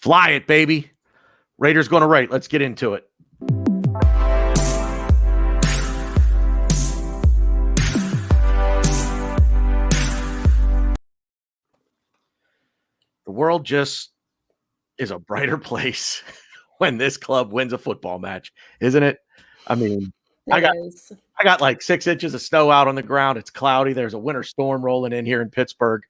Fly it, baby. Raiders going to rate. Let's get into it. The world just is a brighter place when this club wins a football match, isn't it? I mean, I got like 6 inches of snow out on the ground. It's cloudy. There's a winter storm rolling in here in Pittsburgh.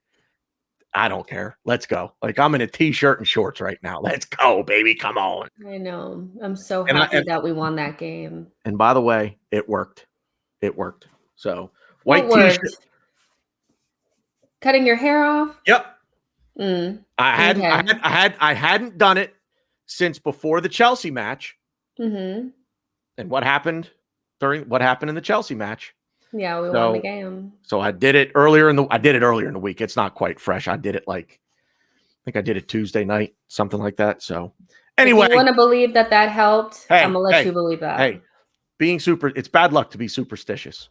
I don't care. Let's go. Like, I'm in a t-shirt and shorts right now. Let's go, baby. Come on. I know. I'm so happy that we won that game. And by the way, it worked. It worked. So, white t-shirt. Cutting your hair off? Yep. I hadn't done it since before the Chelsea match. Mm-hmm. And what happened in the Chelsea match? Yeah, we won the game. So I did it earlier in the week. It's not quite fresh. I did it I think I did it Tuesday night, something like that. So anyway, if you want to believe that helped, I'm gonna let you believe that. Hey, it's bad luck to be superstitious.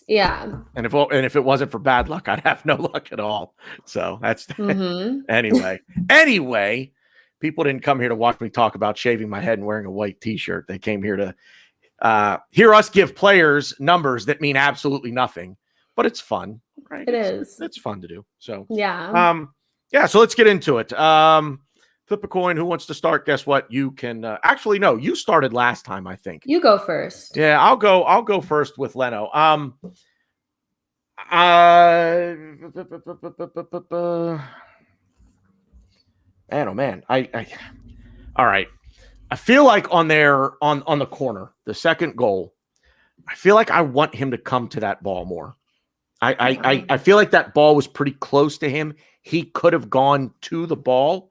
Yeah. And if it wasn't for bad luck, I'd have no luck at all. So that's Anyway, people didn't come here to watch me talk about shaving my head and wearing a white t-shirt. They came here to hear us give players numbers that mean absolutely nothing, but it's fun, right? It's fun to do. So so let's get into it. Flip a coin. Who wants to start? Guess what? You can actually no. You started last time, I think. You go first. Yeah, I'll go first with Leno. Man. All right. I feel like on the corner, the second goal, I feel like I want him to come to that ball more. I feel like that ball was pretty close to him. He could have gone to the ball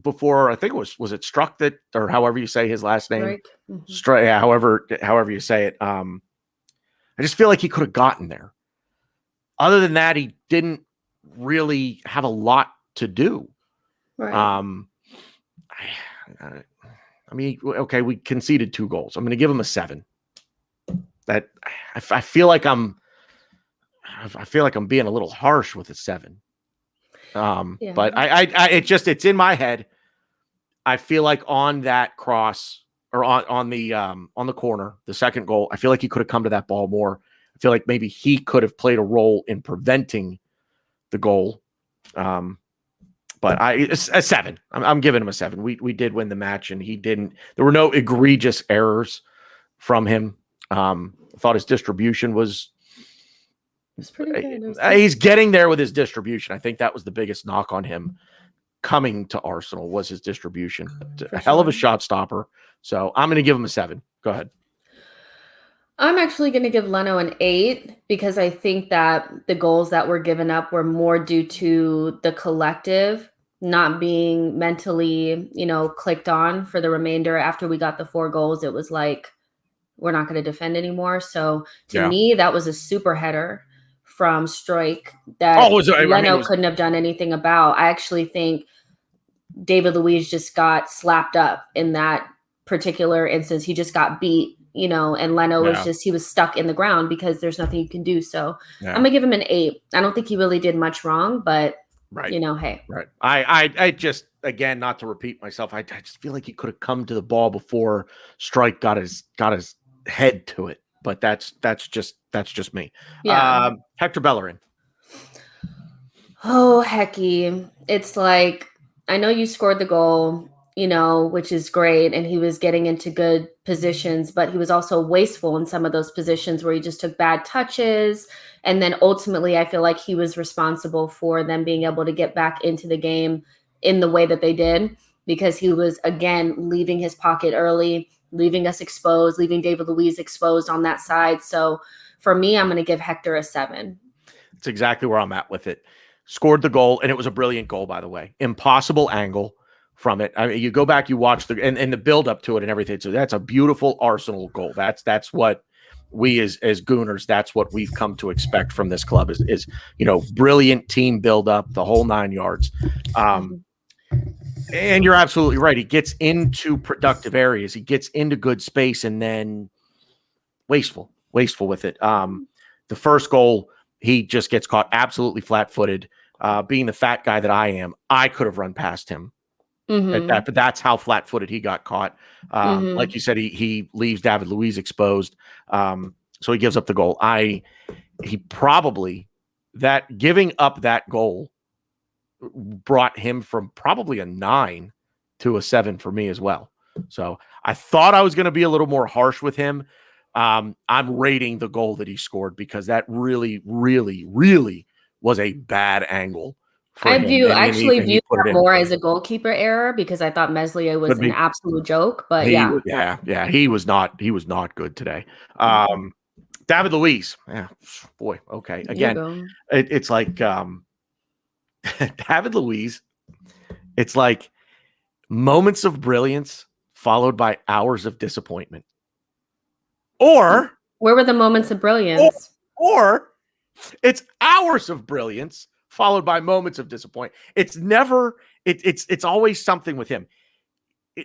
before. I think it was it Struck that, or however you say his last name. Mm-hmm. Yeah, however you say it. I just feel like he could have gotten there. Other than that, he didn't really have a lot to do. Right. I mean, okay, we conceded 2 goals. I'm going to give him a 7. That I feel like I'm being a little harsh with a 7. But it's in my head. I feel like on that cross or on the corner, the second goal, I feel like he could have come to that ball more. I feel like maybe he could have played a role in preventing the goal. But it's a 7. I'm giving him a 7. We did win the match, and he didn't. There were no egregious errors from him. I thought his distribution was pretty good. He's getting there with his distribution. I think that was the biggest knock on him coming to Arsenal was his distribution. A hell of a shot stopper. So I'm going to give him a 7. Go ahead. I'm actually going to give Leno an 8 because I think that the goals that were given up were more due to the collective not being mentally, clicked on for the remainder. After we got the 4 goals, it was like, we're not going to defend anymore. So to me, that was a super header from Struijk that Leno couldn't have done anything about. I actually think David Luiz just got slapped up in that particular instance. He just got beat. And Leno he was stuck in the ground because there's nothing you can do. So I'm going to give him an 8. I don't think he really did much wrong, but hey. Right. I just, again, not to repeat myself, I just feel like he could have come to the ball before Struijk got his head to it. But that's just me. Yeah. Hector Bellerin. Oh, hecky. It's like, I know you scored the goal, which is great. And he was getting into good positions, but he was also wasteful in some of those positions where he just took bad touches. And then ultimately, I feel like he was responsible for them being able to get back into the game in the way that they did, because he was, again, leaving his pocket early, leaving us exposed, leaving David Luiz exposed on that side. So for me, I'm going to give Hector a 7. That's exactly where I'm at with it. Scored the goal, and it was a brilliant goal, by the way. Impossible angle from it. I mean, you go back, you watch and the build up to it and everything. So that's a beautiful Arsenal goal. That's what we as Gooners, that's what we've come to expect from this club is brilliant team build up, the whole 9 yards. And you're absolutely right. He gets into productive areas. He gets into good space and then wasteful with it. The first goal, he just gets caught absolutely flat-footed. Being the fat guy that I am, I could have run past him at that, but that's how flat-footed he got caught. Like you said, he leaves David Luiz exposed, so he gives up the goal. He probably giving up that goal brought him from probably a 9 to a 7 for me as well. So I thought I was going to be a little more harsh with him. I'm rating the goal that he scored because that really, really, really was a bad angle. I view that more as a goalkeeper error because I thought Meslier was an absolute joke. But he was not good today. David Luiz, boy, okay. Again, it's like David Luiz. It's like moments of brilliance followed by hours of disappointment. Or where were the moments of brilliance? Or it's hours of brilliance followed by moments of disappointment. It's never, it's always something with him.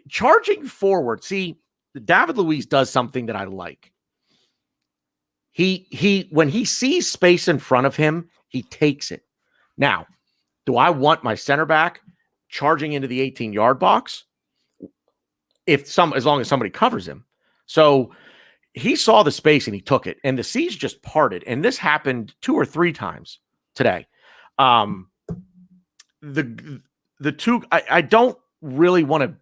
Charging forward. See, David Luiz does something that I like. He when he sees space in front of him, he takes it. Now, do I want my center back charging into the 18-yard box? As long as somebody covers him. So he saw the space and he took it, and the seas just parted. And this happened 2 or 3 times today. The two, I don't really want to.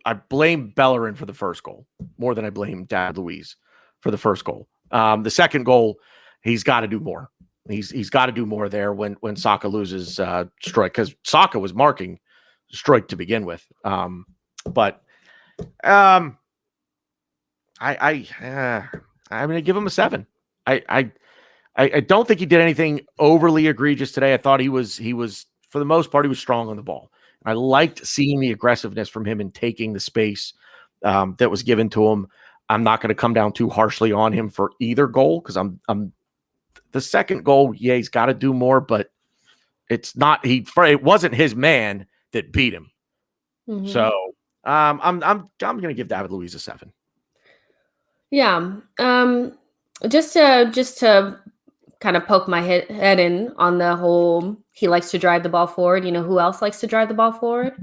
I blame Bellerin for the first goal more than I blame David Luiz for the first goal. The second goal, he's got to do more. He's got to do more there when Saka loses Struijk, because Saka was marking Struijk to begin with. But I'm going to give him a 7. I don't think he did anything overly egregious today. I thought he was for the most part, he was strong on the ball. I liked seeing the aggressiveness from him and taking the space that was given to him. I'm not going to come down too harshly on him for either goal, because I'm the second goal. Yeah, he's got to do more, but it's not. It wasn't his man that beat him. So I'm going to give David Luiz a 7. Yeah. Just to kind of poke my head in on the whole, he likes to drive the ball forward. You know who else likes to drive the ball forward?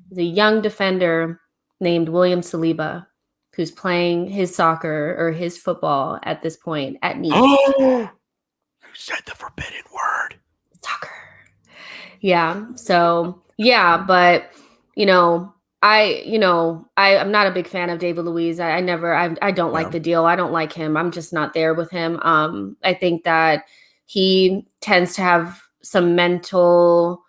There's a young defender named William Saliba, who's playing his soccer or his football at this point at Nice. Oh, you said the forbidden word. Soccer. Yeah. So yeah, but I'm not a big fan of David Luiz. I don't like the deal. I don't like him. I'm just not there with him. I think that he tends to have some mental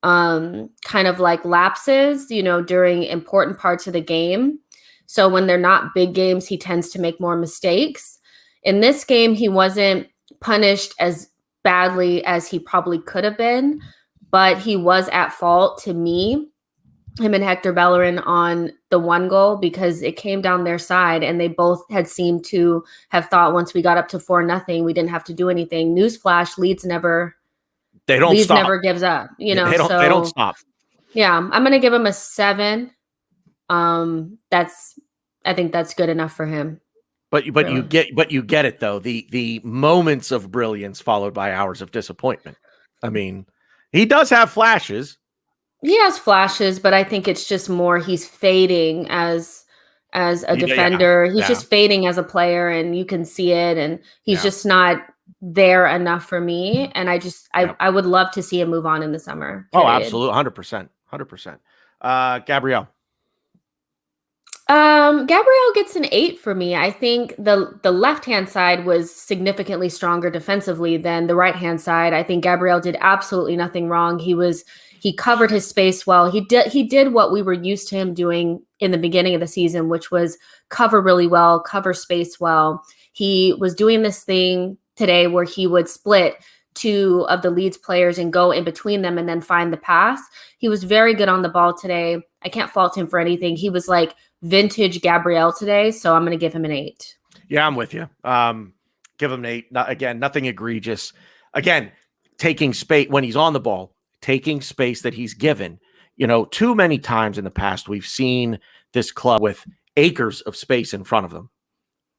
kind of like lapses, during important parts of the game. So when they're not big games, he tends to make more mistakes. In this game, he wasn't punished as badly as he probably could have been, but he was at fault to me. Him and Hector Bellerin on the one goal, because it came down their side and they both had seemed to have thought once we got up to 4-0, we didn't have to do anything. Newsflash, Leeds never gives up. They don't stop. Yeah, I'm going to give him a 7. I think that's good enough for him. But really. you get it though. The moments of brilliance followed by hours of disappointment. I mean, he does have flashes. He has flashes, but I think it's just more he's fading as a defender. He's just fading as a player, and you can see it, and he's just not there enough for me. And I would love to see him move on in the summer. Period. Oh, absolutely. 100%. Gabriel. Gabriel gets an 8 for me. I think the left-hand side was significantly stronger defensively than the right-hand side. I think Gabriel did absolutely nothing wrong. He covered his space well. He did what we were used to him doing in the beginning of the season, which was cover really well, cover space well. He was doing this thing today where he would split 2 of the Leeds players and go in between them and then find the pass. He was very good on the ball today. I can't fault him for anything. He was like vintage Gabriel today, so I'm going to give him an 8. Yeah, I'm with you. Give him an 8. Again, nothing egregious. Again, taking space when he's on the ball. Taking space that he's given. Too many times in the past, we've seen this club with acres of space in front of them,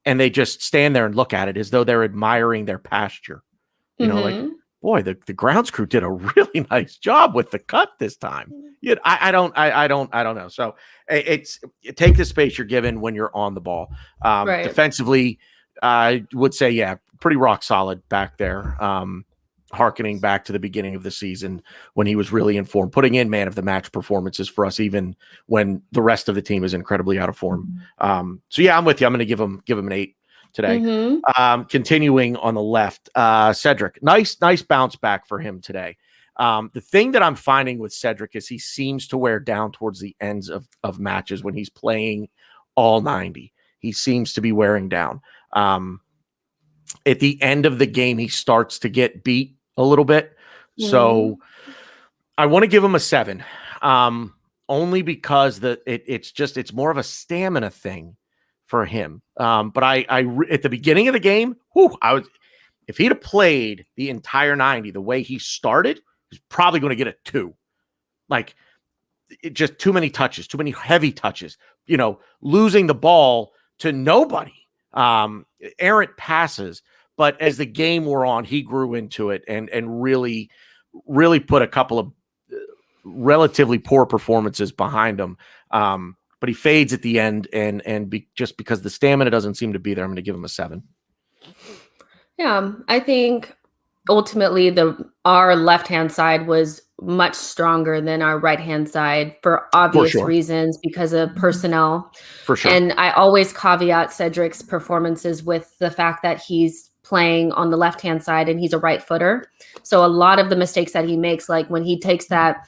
and they just stand there and look at it as though they're admiring their pasture. Like boy, the grounds crew did a really nice job with the cut this time. I don't know. So take the space you're given when you're on the ball. Right. Defensively, I would say, yeah, pretty rock solid back there. Harkening back to the beginning of the season when he was really in form, putting in man of the match performances for us, even when the rest of the team is incredibly out of form. So yeah, I'm with you. I'm going to give him an 8 today. Continuing on the left, Cedric, nice bounce back for him today. The thing that I'm finding with Cedric is he seems to wear down towards the ends of matches when he's playing all 90. He seems to be wearing down. At the end of the game, he starts to get beat a little bit. So I want to give him a 7, only because it's more of a stamina thing for him. But I at the beginning of the game, if he'd have played the entire 90 the way he started, he's probably going to get a 2. Like, just too many touches, too many heavy touches, losing the ball to nobody, errant passes. But as the game wore on, he grew into it and really, really put a couple of relatively poor performances behind him. But he fades at the end, just because the stamina doesn't seem to be there, I'm going to give him a 7. Yeah, I think ultimately our left-hand side was much stronger than our right-hand side for obvious reasons because of personnel. For sure. And I always caveat Cedric's performances with the fact that he's playing on the left-hand side and he's a right footer. So a lot of the mistakes that he makes, like when he takes that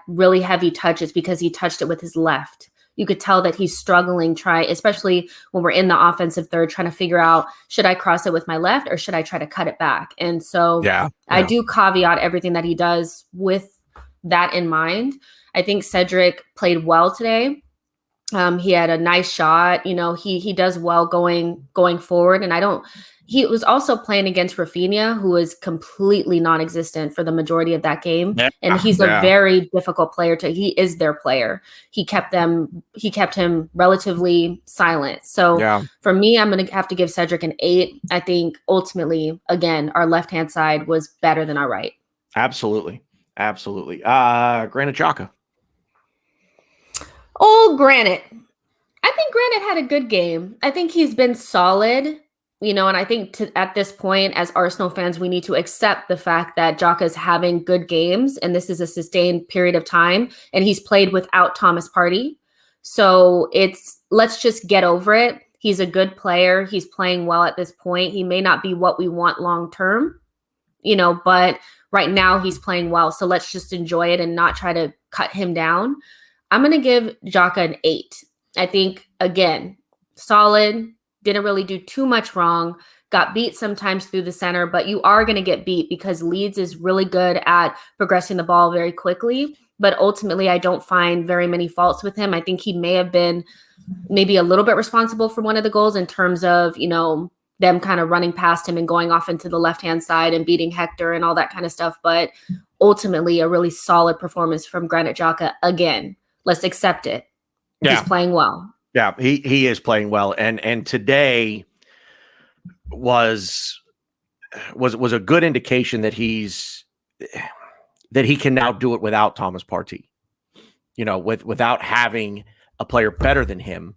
really heavy touch, is because he touched it with his left. You could tell that he's struggling, especially when we're in the offensive third, trying to figure out, should I cross it with my left or should I try to cut it back? And so I do caveat everything that he does with that in mind. I think Cedric played well today. He had a nice shot. He does well going forward. And he was also playing against Rafinha, who was completely non-existent for the majority of that game. Yeah. And he's a very difficult player he is their player. He kept him relatively silent. So for me, I'm going to have to give Cedric an 8. I think ultimately, again, our left-hand side was better than our right. Absolutely. Granit Xhaka. Oh, Granit. I think Granit had a good game. I think he's been solid. And I think at this point, as Arsenal fans, we need to accept the fact that Xhaka is having good games, and this is a sustained period of time, and he's played without Thomas Partey. So let's just get over it. He's a good player. He's playing well at this point. He may not be what we want long-term, but right now he's playing well. So let's just enjoy it and not try to cut him down. I'm going to give Xhaka an 8. I think, again, solid. Didn't really do too much wrong, got beat sometimes through the center, but you are going to get beat because Leeds is really good at progressing the ball very quickly. But ultimately, I don't find very many faults with him. I think he may have been maybe a little bit responsible for one of the goals in terms of, them kind of running past him and going off into the left-hand side and beating Hector and all that kind of stuff. But ultimately, a really solid performance from Granit Xhaka. Again, let's accept it. Yeah. He's playing well. Yeah, he is playing well, and today was a good indication that he can now do it without Thomas Partey. Without having a player better than him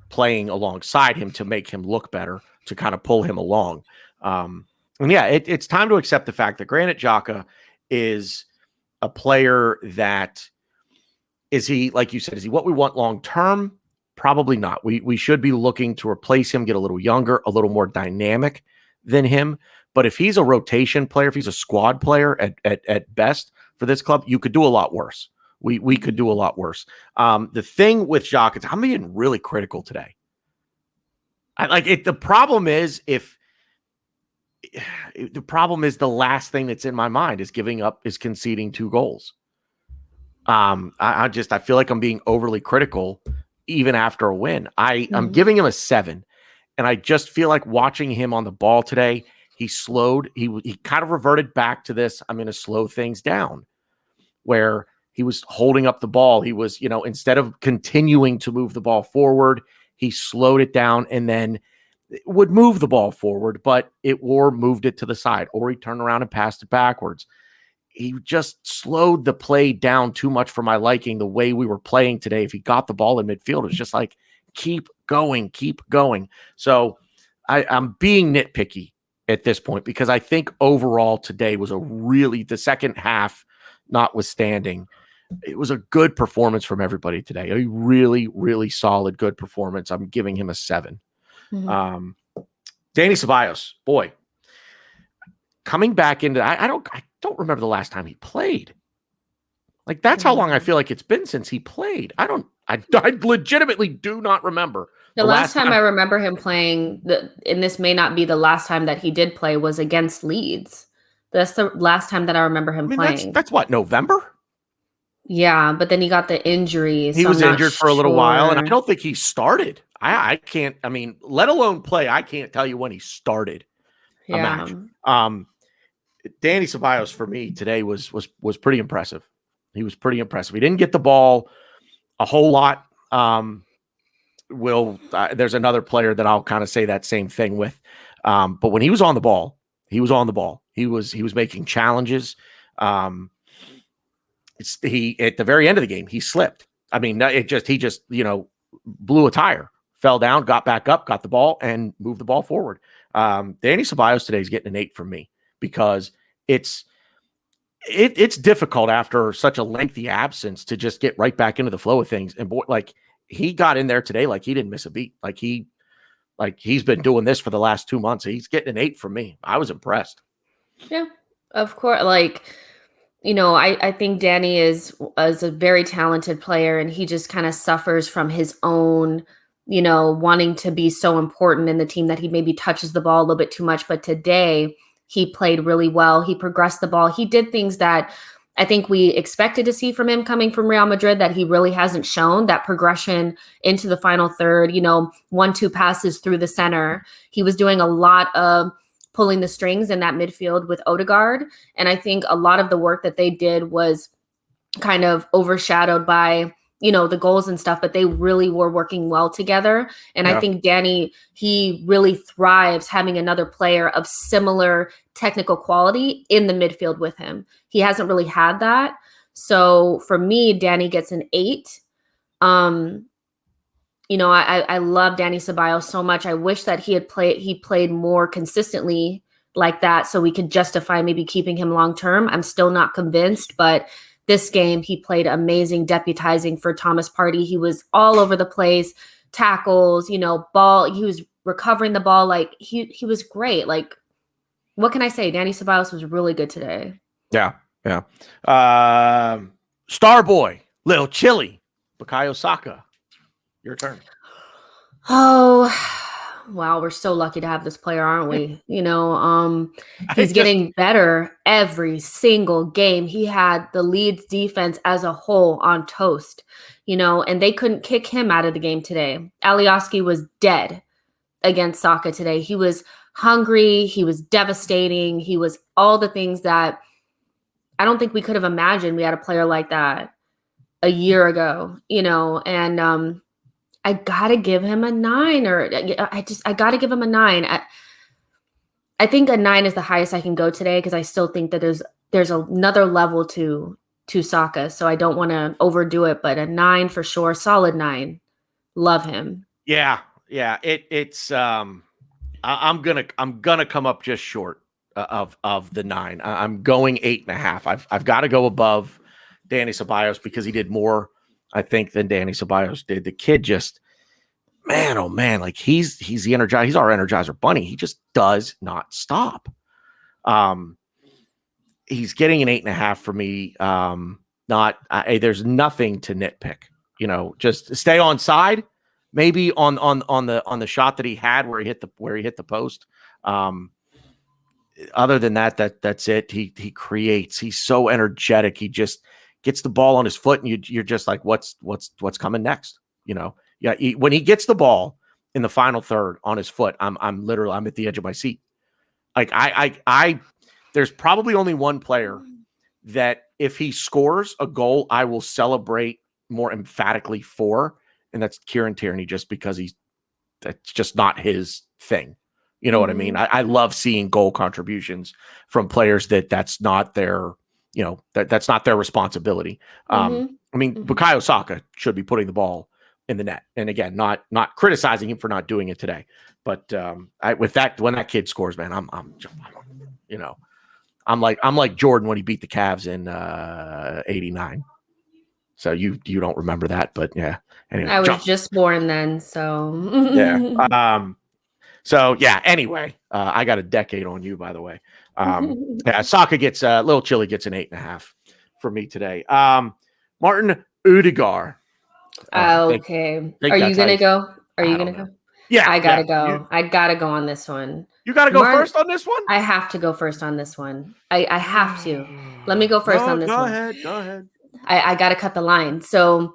playing alongside him to make him look better, to kind of pull him along. It's time to accept the fact that Granit Xhaka is a player that like you said, is he what we want long term? Probably not. We should be looking to replace him, get a little younger, a little more dynamic than him. But if he's a rotation player, if he's a squad player at best for this club, you could do a lot worse. We could do a lot worse. The thing with Xhaka, I'm being really critical today. The problem is the last thing that's in my mind is conceding 2 goals. I feel like I'm being overly critical even after a win. I'm giving him a 7. And I just feel like watching him on the ball today, he slowed. He kind of reverted back to this, I'm going to slow things down, where he was holding up the ball. He was, instead of continuing to move the ball forward, he slowed it down. And then would move the ball forward, but moved it to the side, or he turned around and passed it backwards. He just slowed the play down too much for my liking. The way we were playing today, if he got the ball in midfield, it was just like, keep going. So I'm being nitpicky at this point, because I think overall today was the second half notwithstanding, it was a good performance from everybody today. A really, really solid, good performance. I'm giving him a 7. Mm-hmm. Dani Ceballos, boy, coming back into, I don't remember the last time he played. Like, that's how long I feel like it's been since he played. I legitimately do not remember. The last time I remember him playing, and this may not be the last time that he did play, was against Leeds. That's the last time that I remember him playing. That's what, November? Yeah, but then he got the injury. He was injured for a little while, and I don't think he started. I can't, let alone play, I can't tell you when he started a match. Dani Ceballos for me today was pretty impressive. He was pretty impressive. He didn't get the ball a whole lot. There's another player that I'll kind of say that same thing with. But when he was on the ball, he was on the ball. He was making challenges. At the very end of the game, he slipped. He just blew a tire, fell down, got back up, got the ball, and moved the ball forward. Dani Ceballos today is getting an 8 from me, because it's difficult after such a lengthy absence to just get right back into the flow of things. And boy, like, he got in there today like he didn't miss a beat. Like he's been doing this for the last 2 months. He's getting an 8 from me. I was impressed. Yeah, of course. Like, I think Dani is a very talented player, and he just kind of suffers from his own, wanting to be so important in the team that he maybe touches the ball a little bit too much. But today he played really well. He progressed the ball. He did things that I think we expected to see from him coming from Real Madrid that he really hasn't shown. That progression into the final third, 1-2 passes through the center. He was doing a lot of pulling the strings in that midfield with Ødegaard. And I think a lot of the work that they did was kind of overshadowed by, the goals and stuff, but they really were working well together. And I think Dani, he really thrives having another player of similar technical quality in the midfield with him. He hasn't really had that. So for me, Dani gets an 8. I love Dani Ceballos so much. I wish that he played more consistently like that, so we could justify maybe keeping him long term. I'm still not convinced, but this game he played amazing, deputizing for Thomas Partey. He was all over the place, tackles, ball. He was recovering the ball. Like he was great. Like, what can I say? Dani Ceballos was really good today. Yeah. Star boy, Lil Chili, Bukayo Saka. Your turn. Oh, wow. We're so lucky to have this player, aren't we? He's getting better every single game. He had the Leeds defense as a whole on toast, and they couldn't kick him out of the game today. Alioski was dead against Saka today. He was hungry. He was devastating. He was all the things that I don't think we could have imagined we had a player like that a year ago, and I gotta give him a 9, or I gotta give him a 9. I think a 9 is the highest I can go today, because I still think that there's another level to Saka, so I don't want to overdo it, but a 9 for sure, solid 9. Love him. Yeah. It's I'm gonna come up just short of the 9. I'm going 8.5. I've got to go above Dani Ceballos because he did more, I think, than Dani Ceballos did. The kid just, man, oh man, like he's the Energizer. He's our Energizer bunny. He just does not stop. He's getting an 8.5 for me. There's nothing to nitpick. Just stay on side. Maybe on the shot that he had where he hit the post. Other than that's it. He creates. He's so energetic. He just gets the ball on his foot, and you're just like, what's coming next? When he gets the ball in the final third on his foot, I'm at the edge of my seat. Like I there's probably only one player that if he scores a goal, I will celebrate more emphatically for, and that's Kieran Tierney, just because he's that's just not his thing. You know what I mean? I love seeing goal contributions from players that's not their, that's not their responsibility. I mean, Bukayo Saka should be putting the ball in the net. And again, not criticizing him for not doing it today, but when that kid scores, man, I'm like Jordan when he beat the Cavs in '89. So you don't remember that, but yeah. Anyway, I was just born then, so yeah. So yeah. Anyway, I got a decade on you, by the way. Yeah, Saka gets little Chili gets an 8.5 for me today. Martin Ødegaard. Okay. Are you gonna go? Are you gonna go? Yeah, I gotta go. I gotta go on this one. You gotta go first on this one? I have to go first on this one. I have to. Let me go first on this one. Go ahead. I gotta cut the line. So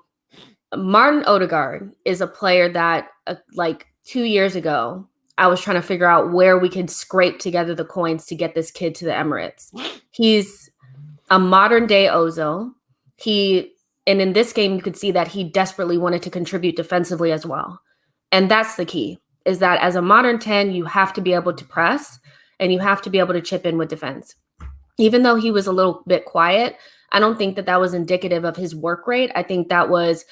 Martin Ødegaard is a player that like 2 years ago, I was trying to figure out where we could scrape together the coins to get this kid to the Emirates. He's a modern day Ozil. And in this game, you could see that he desperately wanted to contribute defensively as well. And that's the key, is that as a modern 10, you have to be able to press and you have to be able to chip in with defense. Even though he was a little bit quiet, I don't think that was indicative of his work rate. I think that was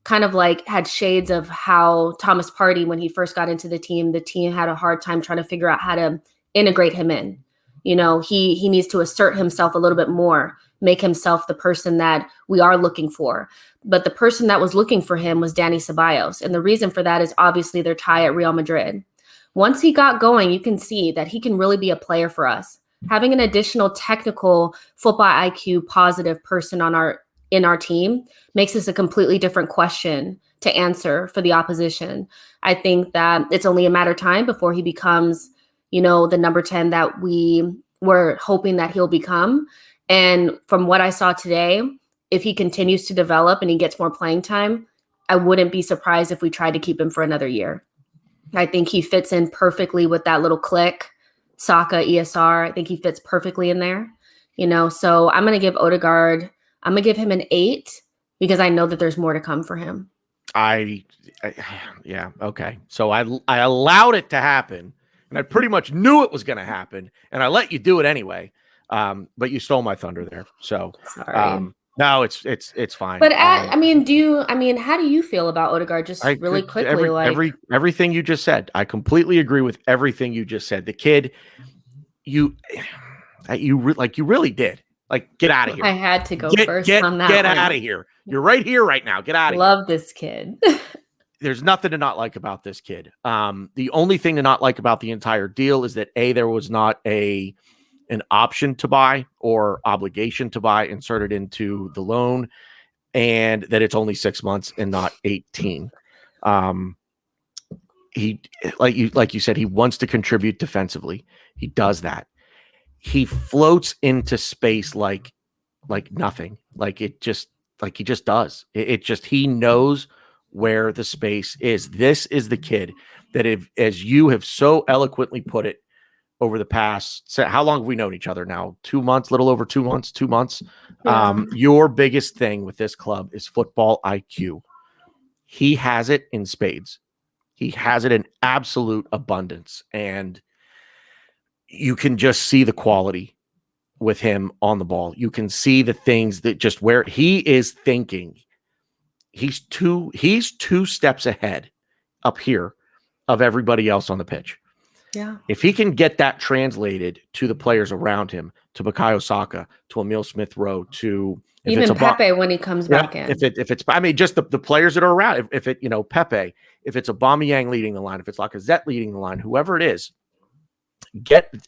kind of like had shades of how Thomas Partey, when he first got into the team had a hard time trying to figure out how to integrate him in. He needs to assert himself a little bit more, make himself the person that we are looking for. But the person that was looking for him was Dani Ceballos. And the reason for that is obviously their tie at Real Madrid. Once he got going, you can see that he can really be a player for us. Having an additional technical football IQ positive person in our team makes this a completely different question to answer for the opposition. I think that it's only a matter of time before he becomes, the number 10 that we were hoping that he'll become. And from what I saw today, if he continues to develop and he gets more playing time, I wouldn't be surprised if we tried to keep him for another year. I think he fits in perfectly with that little click, Saka, ESR. I think he fits perfectly in there, so I'm going to give Ødegaard, I'm going to give him an 8 because I know that there's more to come for him. Yeah. Okay. So I allowed it to happen and I pretty much knew it was going to happen and I let you do it anyway. But you stole my thunder there. So, sorry. No, it's fine. But how do you feel about Ødegaard? Just really quickly, everything you just said. I completely agree with everything you just said. The kid, you really did. Like, get out of here. I had to go first on that. Get out of here. You're right here, right now. Get out of here. Love this kid. There's nothing to not like about this kid. The only thing to not like about the entire deal is that there was not an option to buy or obligation to buy inserted into the loan, and that it's only 6 months and not 18. He, like you said, he wants to contribute defensively. He does that. He floats into space like nothing. He just does. He knows where the space is. This is the kid that, as you have so eloquently put it, over the past, how long have we known each other now? 2 months, little over 2 months, 2 months. Yeah. Your biggest thing with this club is football IQ. He has it in spades. He has it in absolute abundance. And you can just see the quality with him on the ball. You can see the things that just where he is thinking. He's two steps ahead up here of everybody else on the pitch. Yeah. If he can get that translated to the players around him, to Bukayo Saka, to Emile Smith-Rowe, to even Pepe when he comes back in. If it's just the players that are around. If Pepe, if it's Aubameyang leading the line, if it's Lacazette leading the line, whoever it is,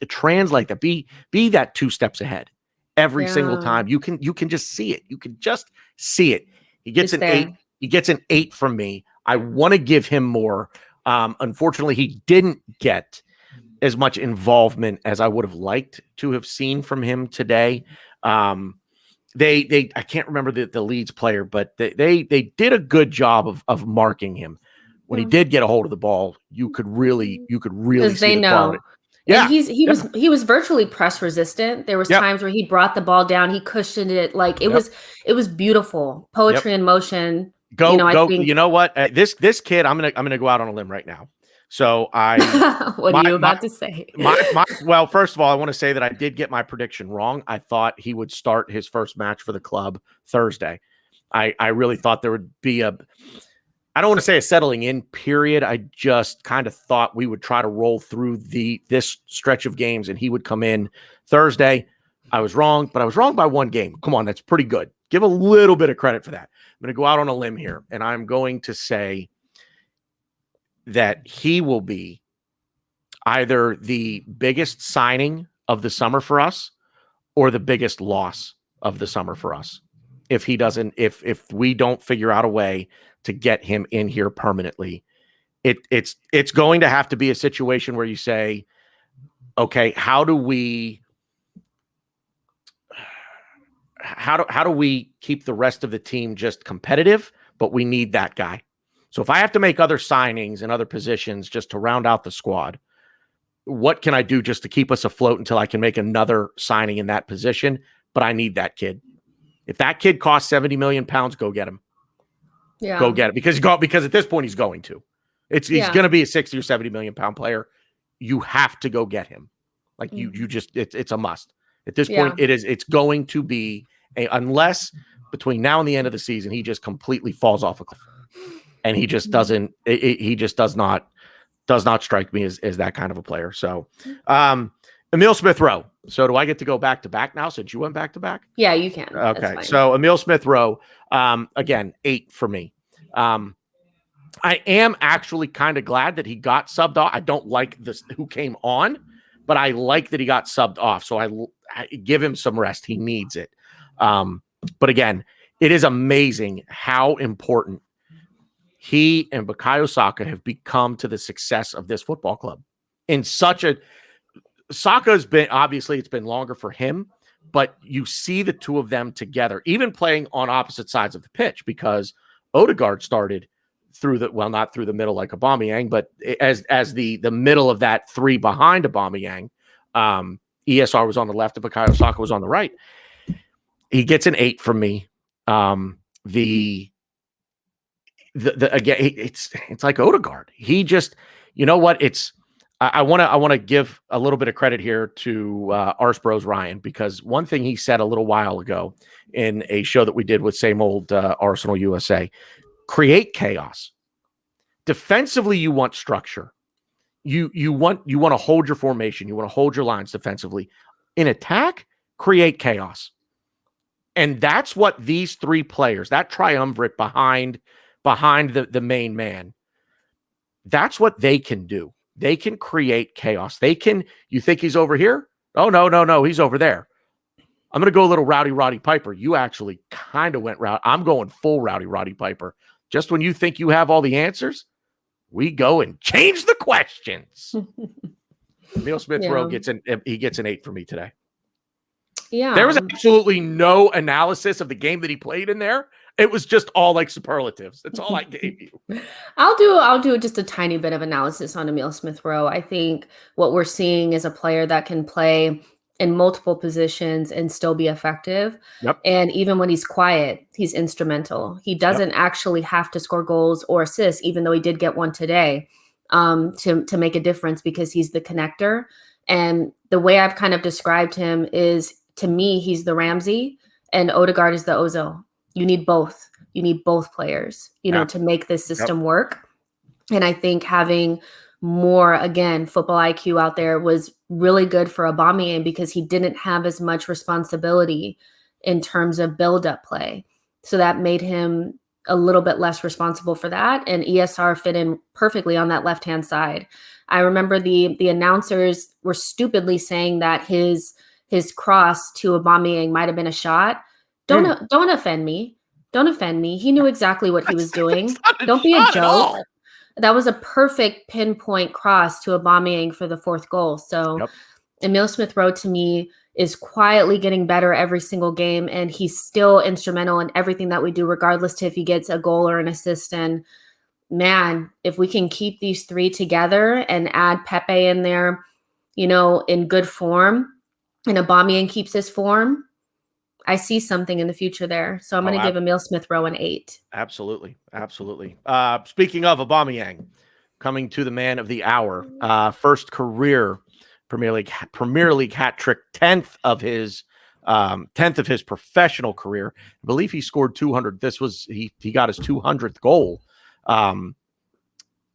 translate that. Be that 2 steps ahead every single time. You can just see it. You can just see it. He gets an 8. He gets an 8 from me. I want to give him more. Unfortunately, he didn't get as much involvement as I would have liked to have seen from him today. I can't remember the Leeds player, but they did a good job of marking him. When he did get a hold of the ball, you could really see they know. Quality. Yeah, he was virtually press resistant. There was times where he brought the ball down, he cushioned it, like it was beautiful. Poetry in motion. Go. You know what? This kid, I'm gonna go out on a limb right now. So what are you about to say? Well, first of all, I want to say that I did get my prediction wrong. I thought he would start his first match for the club Thursday. I really thought there would be I don't want to say a settling in period. I just kind of thought we would try to roll through this stretch of games and he would come in Thursday. I was wrong, but I was wrong by one game. Come on, that's pretty good. Give a little bit of credit for that. I'm going to go out on a limb here, and I'm going to say that he will be either the biggest signing of the summer for us or the biggest loss of the summer for us. If we don't figure out a way to get him in here permanently, it's going to have to be a situation where you say, okay, how do we keep the rest of the team just competitive, but we need that guy. So if I have to make other signings in other positions just to round out the squad, what can I do just to keep us afloat until I can make another signing in that position? But I need that kid. If that kid costs 70 million pounds, go get him. Yeah. Go get it. Because at this point he's going to. He's going to be a 60 or 70 million pound player. You have to go get him. Like you just, it's a must. At this point, it's going to be unless between now and the end of the season, he just completely falls off a cliff. And he just doesn't, he just does not strike me as that kind of a player. So, Emile Smith-Rowe. So do I get to go back to back now since you went back to back? Yeah, you can. Okay. So Emile Smith-Rowe, again, 8 for me. I am actually kind of glad that he got subbed off. I don't like this who came on, but I like that he got subbed off. So I give him some rest. He needs it. But again, it is amazing how important he and Bukayo Saka have become to the success of this football club. Saka's been, obviously it's been longer for him, but you see the two of them together, even playing on opposite sides of the pitch, because Ødegaard started not through the middle like Aubameyang, but as the middle of that three behind Aubameyang. ESR was on the left and Bukayo Saka was on the right. He gets an 8 from me. Again, it's like Ødegaard. He just, you know what? I want to give a little bit of credit here to Arse Bros Ryan, because one thing he said a little while ago in a show that we did with Same Old Arsenal USA, create chaos. Defensively, you want structure. You want to hold your formation. You want to hold your lines defensively. In attack, create chaos. And that's what these three players, that triumvirate behind the main man, that's what they can do. They can create chaos. You think he's over here? Oh, no, he's over there. I'm going to go a little Rowdy Roddy Piper. You actually kind of went route. I'm going full Rowdy Roddy Piper. Just when you think you have all the answers, we go and change the questions. Emile Smith-Rowe gets an 8 for me today. Yeah. There was absolutely no analysis of the game that he played in there. It was just all like superlatives. That's all I gave you. I'll do just a tiny bit of analysis on Emile Smith-Rowe. I think what we're seeing is a player that can play in multiple positions and still be effective. Yep. And even when he's quiet, he's instrumental. He doesn't actually have to score goals or assists, even though he did get one today, to make a difference, because he's the connector. And the way I've kind of described him is, to me, he's the Ramsey and Ødegaard is the Ozil. You need both. You need both players, to make this system work. And I think having more, again, football IQ out there was really good for Aubameyang, because he didn't have as much responsibility in terms of build-up play. So that made him a little bit less responsible for that. And ESR fit in perfectly on that left-hand side. I remember the announcers were stupidly saying that his cross to Aubameyang might have been a shot. Don't offend me. Don't offend me. He knew exactly what he was doing. Don't be a joke. That was a perfect pinpoint cross to Aubameyang for the 4th goal. So Emile Smith-Rowe, to me, is quietly getting better every single game, and he's still instrumental in everything that we do, regardless to if he gets a goal or an assist. And man, if we can keep these three together and add Pepe in there, in good form, and Aubameyang keeps his form, I see something in the future there. So I'm going to give Emile Smith-Rowe an 8. Absolutely. Speaking of Aubameyang, coming to the man of the hour. First career Premier League hat trick, 10th of his professional career. I believe he scored 200. He got his 200th goal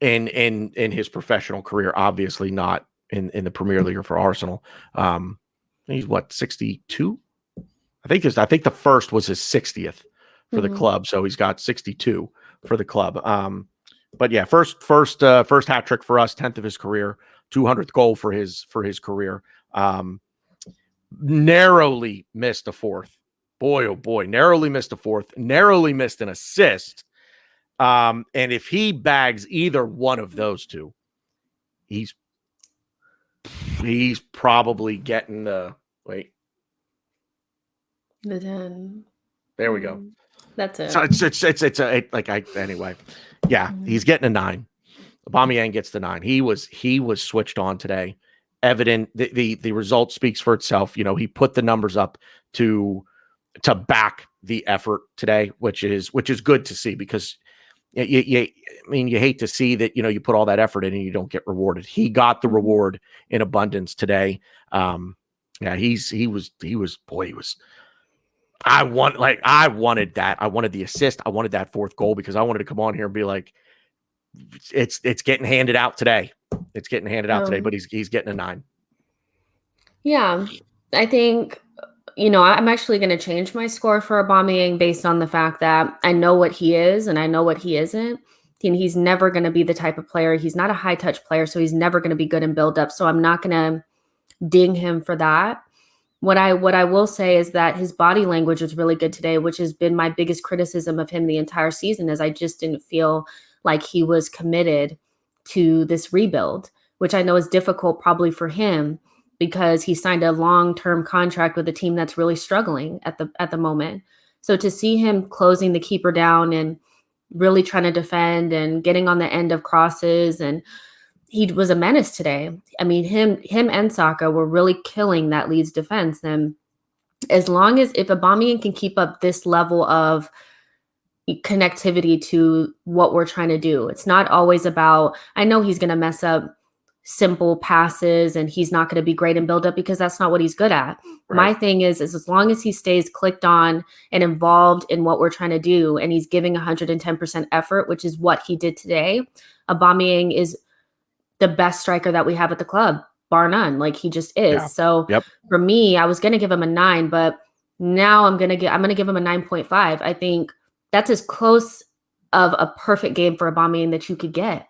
in his professional career. Obviously not in the Premier League or for Arsenal. He's 62. I think the first was his 60th for the club, so he's got 62 for the club. But yeah, first hat trick for us, 10th of his career, 200th goal for his career. Narrowly missed a fourth. Boy, oh boy, narrowly missed a fourth. Narrowly missed an assist. And if he bags either one of those two, he's probably getting the 10. There we go. That's it. So anyway. Yeah, he's getting a 9. Aubameyang gets the 9. He was switched on today. Evident. The result speaks for itself. You know, he put the numbers up to back the effort today, which is good to see, because you hate to see that, you know, you put all that effort in and you don't get rewarded. He got the reward in abundance today. He was. I wanted that. I wanted the assist. I wanted that fourth goal because I wanted to come on here and be like, it's getting handed out today. It's getting handed out today, but he's getting a 9. Yeah, I think, you know, I'm actually going to change my score for Aubameyang based on the fact that I know what he is and I know what he isn't. And he's never going to be the type of player. He's not a high touch player, so he's never going to be good in build up. So I'm not going to ding him for that. What I will say is that his body language was really good today, which has been my biggest criticism of him the entire season, is I just didn't feel like he was committed to this rebuild, which I know is difficult probably for him because he signed a long-term contract with a team that's really struggling at the moment. So to see him closing the keeper down and really trying to defend and getting on the end of crosses, and he was a menace today. I mean, him and Saka were really killing that Leeds defense. And if Aubameyang can keep up this level of connectivity to what we're trying to do, it's not always about, I know he's going to mess up simple passes and he's not going to be great in build up because that's not what he's good at. Right. My thing is as long as he stays clicked on and involved in what we're trying to do, and he's giving 110% effort, which is what he did today, Aubameyang is the best striker that we have at the club, bar none. Like, he just is. Yeah. So for me, I was going to give him a 9, but now I'm going to give him a 9.5. I think that's as close of a perfect game for Aubameyang that you could get,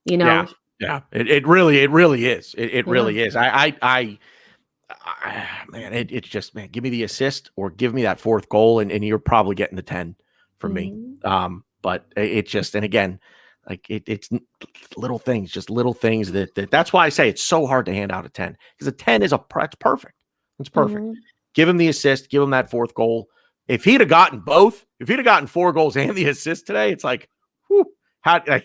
you know? Yeah. It really is. It really is. Man, it's just, man, give me the assist or give me that fourth goal and you're probably getting the 10 from me. But it just, and again, like it's little things, just little things that's why I say it's so hard to hand out a 10, because a 10 is it's perfect. It's perfect. Give him the assist, give him that fourth goal. If he'd have gotten both, if he'd have gotten 4 goals and the assist today, it's like, whew, can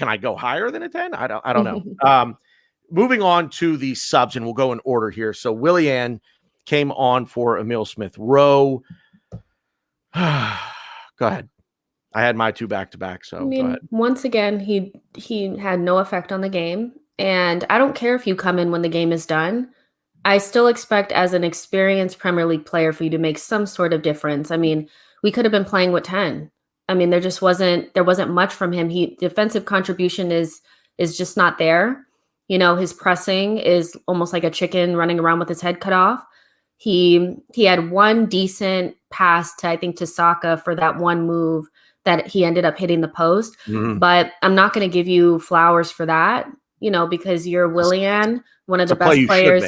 I go higher than a 10? I don't know. Moving on to the subs, and we'll go in order here. So Willian came on for Emile Smith-Rowe. Go ahead. I had my 2 back-to-back, so go ahead. Once again, he had no effect on the game, and I don't care if you come in when the game is done. I still expect, as an experienced Premier League player, for you to make some sort of difference. I mean, we could have been playing with 10. I mean, there wasn't much from him. Defensive contribution is just not there. You know, his pressing is almost like a chicken running around with his head cut off. He had one decent pass to Saka for that one move that he ended up hitting the post. But I'm not going to give you flowers for that, you know, because you're Willian, one of the best players.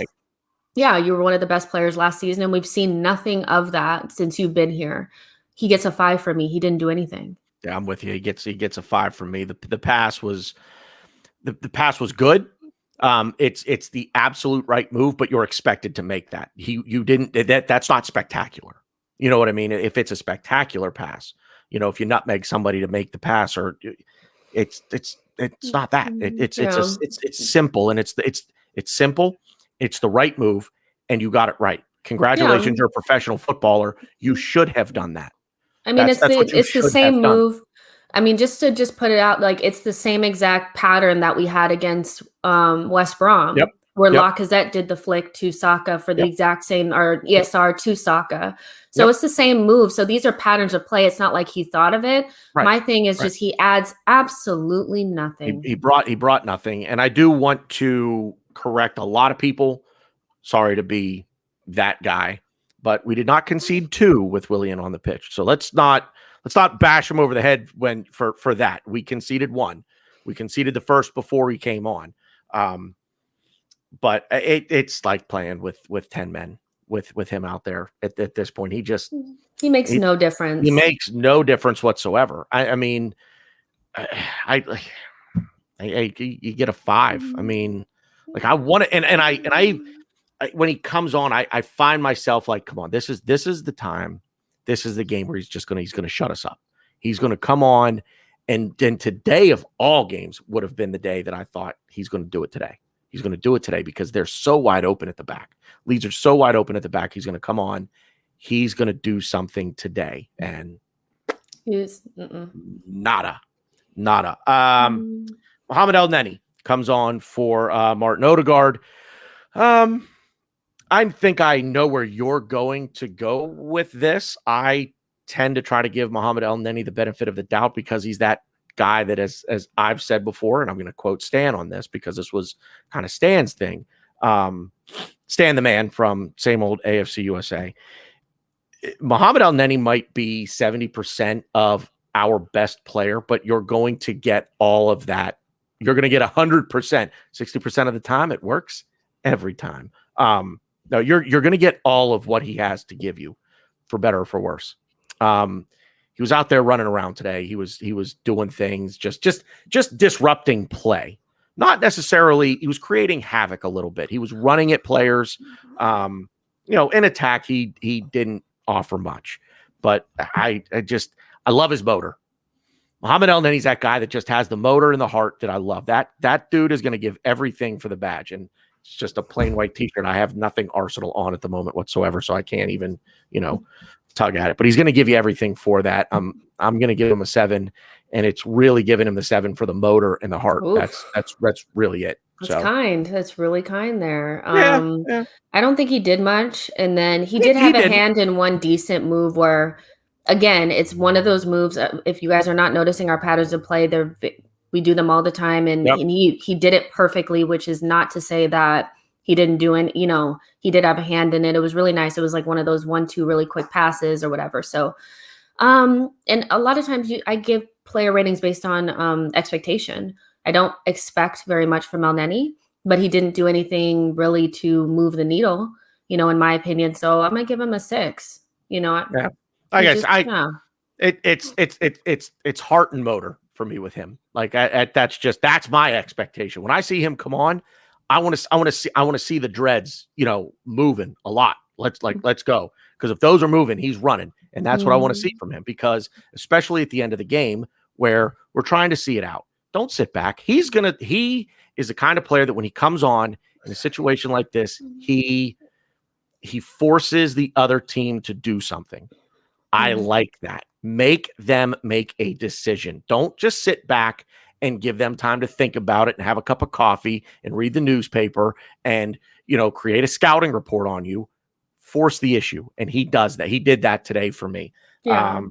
Yeah, you were one of the best players last season, and we've seen nothing of that since you've been here. He gets a 5 from me. He didn't do anything. Yeah, I'm with you. He gets a 5 from me. The pass was good. It's the absolute right move, but you're expected to make that. You didn't. That's not spectacular. You know what I mean? If it's a spectacular pass, you know, if you nutmeg somebody to make the pass, or it's not that. It's simple, and it's simple. It's the right move, and you got it right. Congratulations, you're a professional footballer. You should have done that. I mean, it's the same move. I mean, just to put it out, like it's the same exact pattern that we had against West Brom, where Lacazette did the flick to Saka for the exact same, or ESR to Saka. So it's the same move. So these are patterns of play. It's not like he thought of it. Right. My thing is just he adds absolutely nothing. He brought nothing. And I do want to correct a lot of people. Sorry to be that guy, but we did not concede 2 with Willian on the pitch. So let's not bash him over the head for that. We conceded 1. We conceded the first before he came on. But it's like playing with 10 men with him out there at this point. He makes no difference. He makes no difference whatsoever. I mean, you get a 5. I mean, like I want to, and I when he comes on, I find myself like, come on, this is the time. This is the game where he's going to shut us up. He's going to come on, and today of all games would have been the day that I thought he's going to do it today. He's going to do it today because they're so wide open at the back. Leeds are so wide open at the back. He's going to come on. He's going to do something today, and nada. Mohamed El-Neni comes on for Martin Ødegaard. I think I know where you're going to go with this. I tend to try to give Mohamed El-Neni the benefit of the doubt because he's that guy that, as I've said before, and I'm going to quote Stan on this because this was kind of Stan's thing. Stan the man from same old AFC USA. Mohamed El-Neni might be 70% of our best player, but you're going to get all of that. You're going to get 100%, 60% of the time. It works every time. No, you're going to get all of what he has to give you, for better or for worse. He was out there running around today. He was doing things, just disrupting play. Not necessarily. He was creating havoc a little bit. He was running at players. In attack, he didn't offer much, but I love his motor. Mohamed El-Neni's that guy that just has the motor and the heart that I love. That dude is going to give everything for the badge, and it's just a plain white t-shirt. I have nothing Arsenal on at the moment whatsoever, so I can't even, tug at it. But he's going to give you everything for that. I'm going to give him a 7, and it's really giving him the 7 for the motor and the heart. Oof. That's really it. That's kind. That's really kind there. Yeah. I don't think he did much, and then he did have a hand in one decent move where, again, it's one of those moves. If you guys are not noticing our patterns of play, we do them all the time, and he did it perfectly, which is not to say that he didn't do it. He did have a hand in it. It was really nice. It was like one of those 1-2 really quick passes or whatever. So, and a lot of times I give player ratings based on expectation. I don't expect very much from El-Neni, but he didn't do anything really to move the needle, in my opinion. So I'm gonna give him a 6. It's heart and motor for me with him. Like that's my expectation. When I see him come on, I want to see the dreads, moving a lot. Let's go. Because if those are moving, he's running. And that's what I want to see from him, because especially at the end of the game where we're trying to see it out. Don't sit back. He is the kind of player that when he comes on in a situation like this, he forces the other team to do something. I like that. Make them make a decision. Don't just sit back and give them time to think about it and have a cup of coffee and read the newspaper and, create a scouting report on you. Force the issue. And he does that. He did that today for me. Yeah.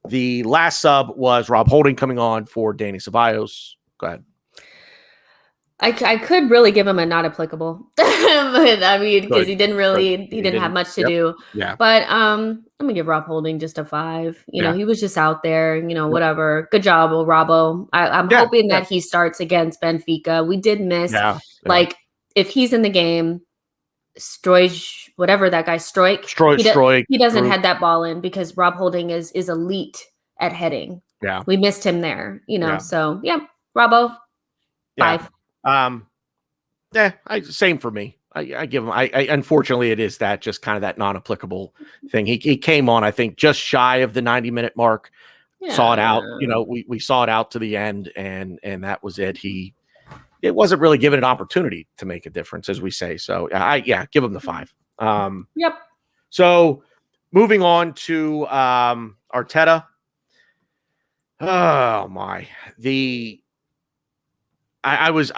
The last sub was Rob Holding coming on for Dani Ceballos. Go ahead. I could really give him a not applicable, but I mean, because he didn't have much to do. Yeah. But I'm gonna give Rob Holding just a 5. He was just out there. Whatever. Good job, Robbo. I'm hoping that he starts against Benfica. We did miss. Yeah. Like if he's in the game, Stroy, whatever that guy, Stroy. He doesn't have that ball in because Rob Holding is elite at heading. Yeah. We missed him there. So Robbo, 5. Same for me. I give him. I unfortunately it is that just kind of that non-applicable thing. He came on, I think, just shy of the 90-minute mark. Yeah. Saw it out. We saw it out to the end, and that was it. It wasn't really given an opportunity to make a difference, as we say. So give him the 5. Yep. So moving on to Arteta. Oh my. I was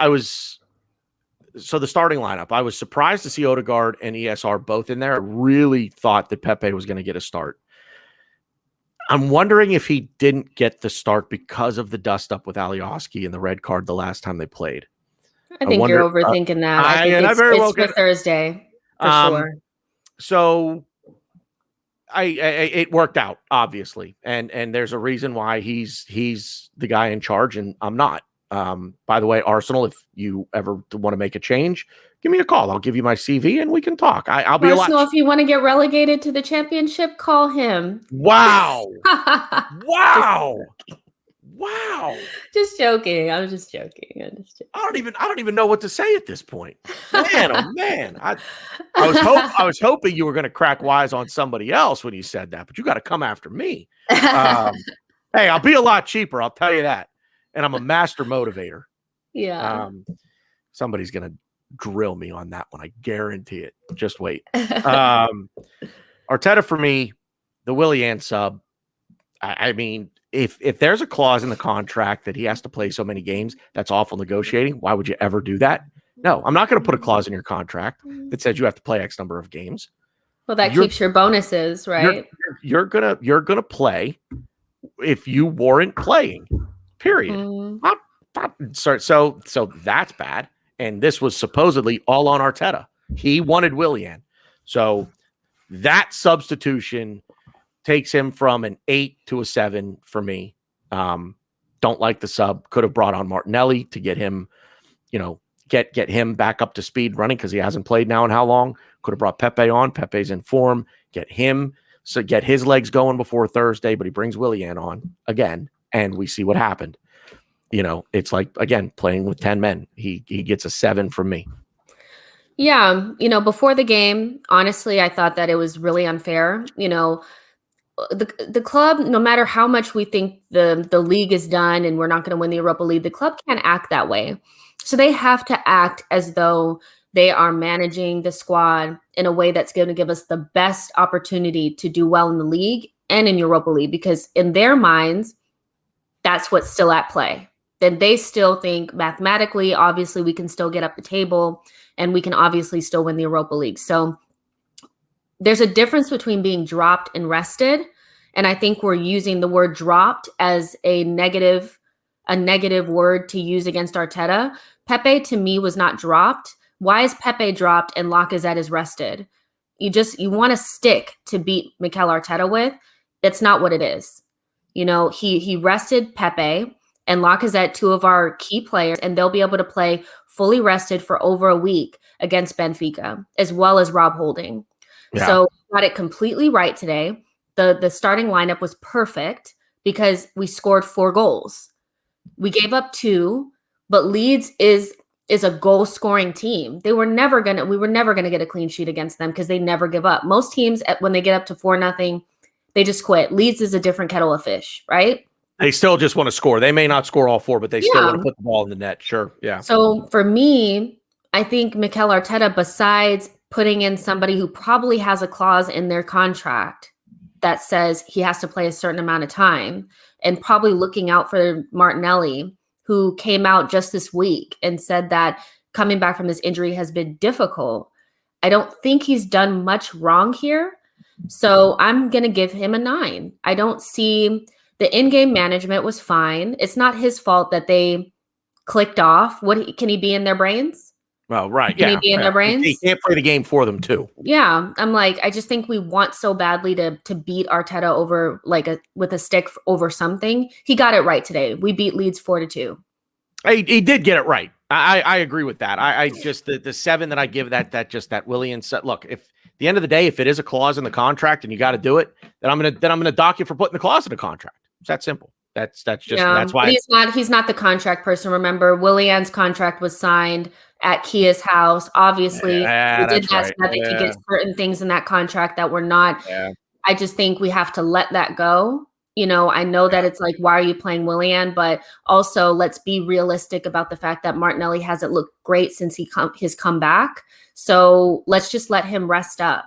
so the starting lineup, I was surprised to see Ødegaard and ESR both in there. I really thought that Pepe was going to get a start. I'm wondering if he didn't get the start because of the dust up with Alioski and the red card the last time they played. I think you're overthinking that. I think it's for Thursday for sure. So it worked out, obviously, and there's a reason why he's the guy in charge and I'm not. By the way, Arsenal, if you ever want to make a change, give me a call. I'll give you my CV and we can talk. I'll be Arsenal, if you want to get relegated to the championship, call him. Wow. Wow. Wow. Just joking. I'm just joking. I don't even know what to say at this point. Man, oh man. I was hoping you were going to crack wise on somebody else when you said that, but you got to come after me. Hey, I'll be a lot cheaper, I'll tell you that. And I'm a master motivator. Yeah. Somebody's going to drill me on that one. I guarantee it. Just wait. Arteta for me, the Willian sub. I mean, if there's a clause in the contract that he has to play so many games, that's awful negotiating. Why would you ever do that? No, I'm not going to put a clause in your contract that says you have to play X number of games. Well, that keeps your bonuses, right? You're gonna play if you warrant playing. Period. So that's bad. And this was supposedly all on Arteta. He wanted Willian. So that substitution takes him from an 8 to a 7 for me. Don't like the sub. Could have brought on Martinelli to get him, get him back up to speed running because he hasn't played now in how long. Could have brought Pepe on. Pepe's in form. Get his legs going before Thursday, but he brings Willian on again. And we see what happened. It's like, again, playing with 10 men. He gets a 7 from me. Yeah. Before the game, honestly, I thought that it was really unfair. The club, no matter how much we think the league is done and we're not going to win the Europa League, the club can't act that way. So they have to act as though they are managing the squad in a way that's going to give us the best opportunity to do well in the league and in Europa League, because in their minds, that's what's still at play. Then they still think mathematically, obviously, we can still get up the table and we can obviously still win the Europa League. So there's a difference between being dropped and rested. And I think we're using the word dropped as a negative word to use against Arteta. Pepe, to me, was not dropped. Why is Pepe dropped and Lacazette is rested? You want a stick to beat Mikel Arteta with. That's not what it is. He rested Pepe and Lacazette, two of our key players, and they'll be able to play fully rested for over a week against Benfica, as well as Rob Holding. Yeah. So we got it completely right today. The starting lineup was perfect because we scored 4 goals. We gave up 2, but Leeds is a goal-scoring team. We were never gonna get a clean sheet against them because they never give up. Most teams, when they get up to 4-0, they just quit. Leeds is a different kettle of fish, right? They still just want to score. They may not score all 4, but they still want to put the ball in the net. Sure. Yeah. So for me, I think Mikel Arteta, besides putting in somebody who probably has a clause in their contract that says he has to play a certain amount of time, and probably looking out for Martinelli, who came out just this week and said that coming back from this injury has been difficult. I don't think he's done much wrong here. So I'm going to give him a 9. I don't see the in-game management was fine. It's not his fault that they clicked off. Can he be in their brains? Well, right. Can he be in their brains? He can't play the game for them too. Yeah. I'm like, I just think we want so badly to beat Arteta over with a stick over something. He got it right today. We beat Leeds 4-2. He did get it right. I agree with that. I just the 7 that I give that Willian set. Look, if at the end of the day, if it is a clause in the contract and you got to do it, then I'm gonna dock you for putting the clause in the contract. It's that simple. That's why he's not the contract person. Remember, Willian's contract was signed at Kia's house. Obviously, we did that so that they could get certain things in that contract that were not. Yeah. I just think we have to let that go. I know that it's like, why are you playing Willian? But also, let's be realistic about the fact that Martinelli hasn't looked great since his comeback. So let's just let him rest up.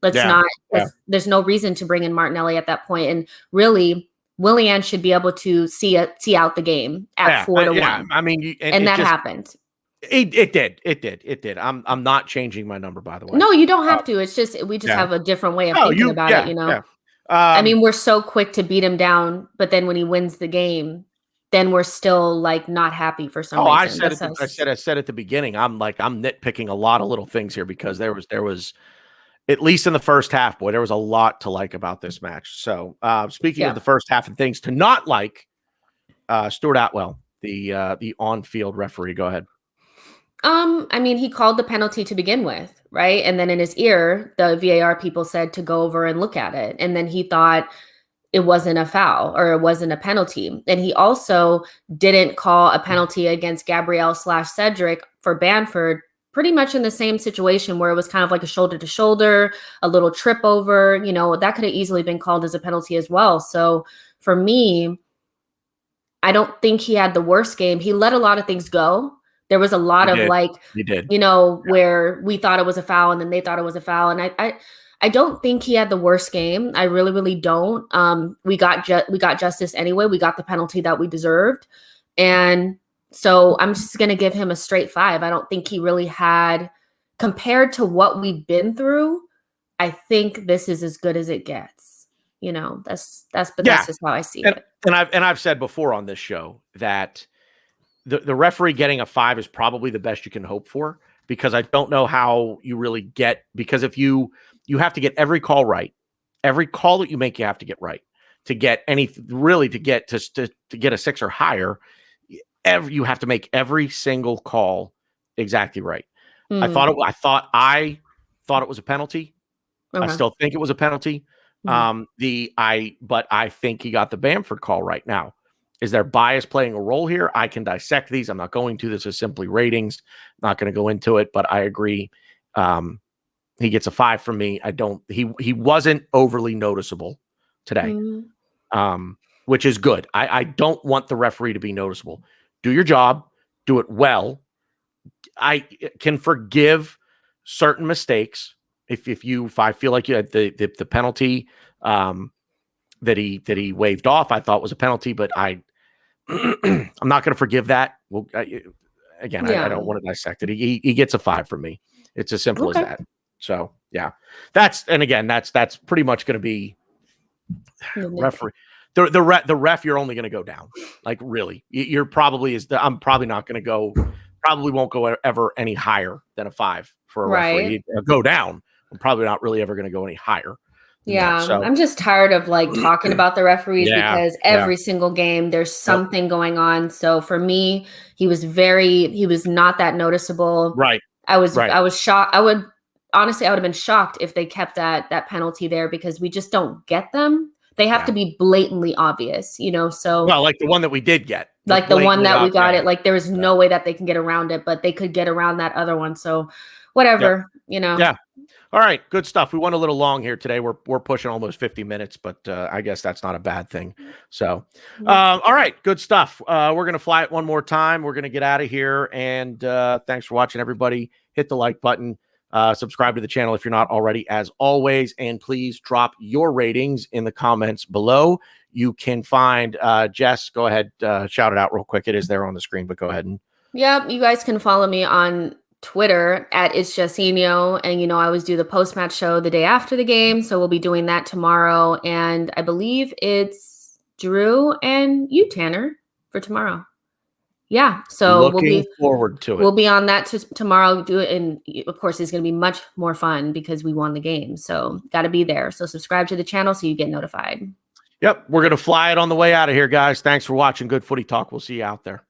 There's no reason to bring in Martinelli at that point. And really, Willian should be able to see out the game at 4-1. I mean, and that happened. It did. I'm not changing my number, by the way. No, you don't have to. It's just we just have a different way of thinking about it. Yeah. I mean, we're so quick to beat him down, but then when he wins the game, then we're still like not happy for some reason. I said at the beginning, I'm nitpicking a lot of little things here because there was at least in the first half, boy, there was a lot to like about this match. So speaking of the first half and things to not like, Stuart Atwell, the on-field referee, go ahead. I mean, he called the penalty to begin with, right? And then in his ear, the VAR people said to go over and look at it. And then he thought it wasn't a foul or it wasn't a penalty. And he also didn't call a penalty against Gabriel / Cedric for Bamford, pretty much in the same situation where it was kind of like a shoulder to shoulder, a little trip over, that could have easily been called as a penalty as well. So for me, I don't think he had the worst game. He let a lot of things go. There was a lot of where we thought it was a foul and then they thought it was a foul. And I don't think he had the worst game. I really, really don't. We got justice anyway. We got the penalty that we deserved. And so I'm just going to give him a straight 5. I don't think he really had, compared to what we've been through, I think this is as good as it gets. That's just how I see it. And I've said before on this show that the referee getting a 5 is probably the best you can hope for, because I don't know how you really get, because if you have to get every call right, every call that you make, you have to get right to get to get a 6 or higher. You have to make every single call exactly right. I thought it was a penalty. Okay. I still think it was a penalty. But I think he got the Bamford call right. Now, is there bias playing a role here? I can dissect these. I'm not going to. This is simply ratings. Not going to go into it, but I agree. He gets a 5 from me. He wasn't overly noticeable today, which is good. I don't want the referee to be noticeable. Do your job, do it well. I can forgive certain mistakes if I feel like you had the penalty that he waved off, I thought was a penalty, but I'm not going to forgive that. Well, I don't want to dissect it. He gets a 5 from me. It's as simple as that. So yeah, that's pretty much going to be referee. The ref, you're only going to go down. Like really, you're probably I'm probably not going to go. Probably won't go ever any higher than a 5 for a referee. Go down. I'm probably not really ever going to go any higher. Yeah, so. I'm just tired of talking about the referees because every single game there's something going on. So for me, he was not that noticeable. Right. I was shocked. I would have been shocked if they kept that penalty there, because we just don't get them. They have to be blatantly obvious, so. Well, like the one that we did get. Like the one that we got it. There was no way that they can get around it, but they could get around that other one. So whatever, Yeah. All right. Good stuff. We went a little long here today. We're pushing almost 50 minutes, but I guess that's not a bad thing. So, all right. Good stuff. We're going to fly it one more time. We're going to get out of here. And thanks for watching, everybody. Hit the like button. Subscribe to the channel if you're not already, as always. And please drop your ratings in the comments below. You can find Jess. Go ahead. Shout it out real quick. It is there on the screen, but go ahead. Yeah, you guys can follow me on Twitter at It's Jessinho, and I always do the post-match show the day after the game, so we'll be doing that tomorrow, and I believe it's Drew and you, Tanner, for tomorrow. Yeah, so looking forward to it. We'll be on that tomorrow. Do it, and of course, it's going to be much more fun because we won the game, so got to be there. So subscribe to the channel so you get notified. Yep, we're going to fly it on the way out of here, guys. Thanks for watching Good Footy Talk. We'll see you out there.